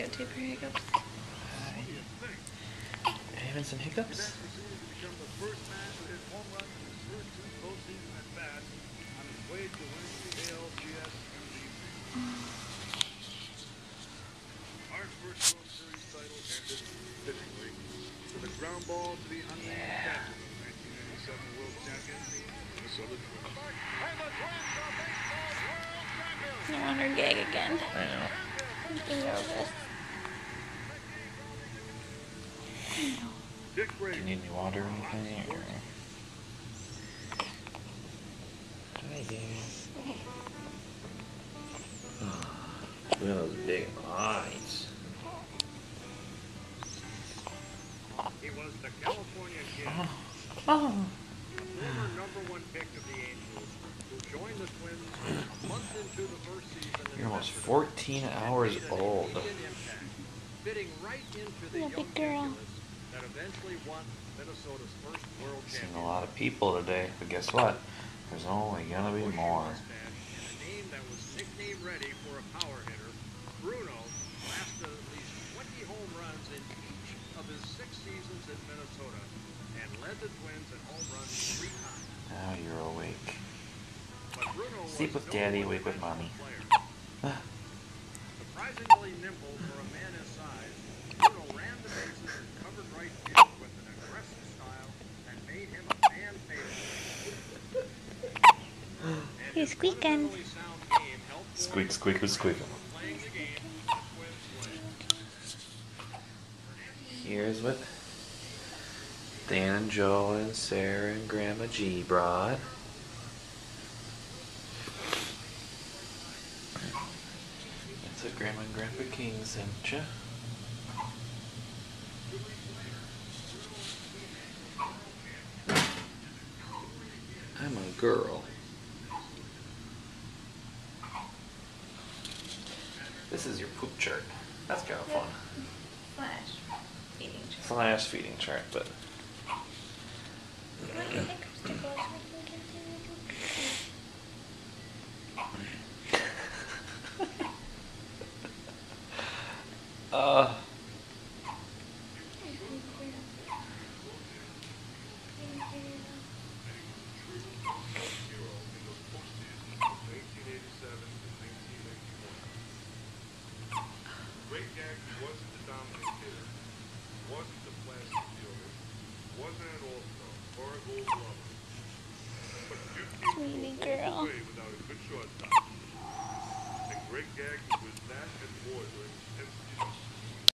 got deeper hiccups. Having some hiccups? The ground ball to the uncontested 1997 World Champions, Minnesota Twins. I want her gag again. I know. I'm so nervous. Do you need any water or anything? Or... Hi, guys. Look at those big eyes. He was the California Kid, Oh. former #1 pick of the Angels, who joined the Twins a month into the first season. You're almost 14 hours old. Fitting right into the You're a young big girl. nucleus that eventually won Minnesota's first world Seen championship. a lot of people today, but guess what? There's only gonna be more. And a name that was nickname ready for a power hitter, Bruno lasted at least 20 home runs in each of his 6 seasons in Minnesota and led the Twins in home runs 3 times. Now you're awake. But Bruno Sleep was with no Daddy, wake with one-dimensional Mommy. player. Surprisingly nimble for a man his size, Bruno ran the bases and covered right field with an aggressive style that made him a fan favorite. And He's his squeaking. fundamentally sound game helped Squeak, squeak, who's squeaking? playing the game the Twins way. Here's what Dan and Joe and Sarah and Grandma G brought. That's what Grandma and Grandpa King sent you. I'm a girl. This is your poop chart. That's kind of fun. Flash. Feeding chart. Slash feeding chart, but You want your hiccups to go so we can Great Gag wasn't the dominant hitter, wasn't the flashy fielder, wasn't an all-star or a gold glover. But few teams Sweetie go all girl. the way without a good shortstop. And Great Gag was that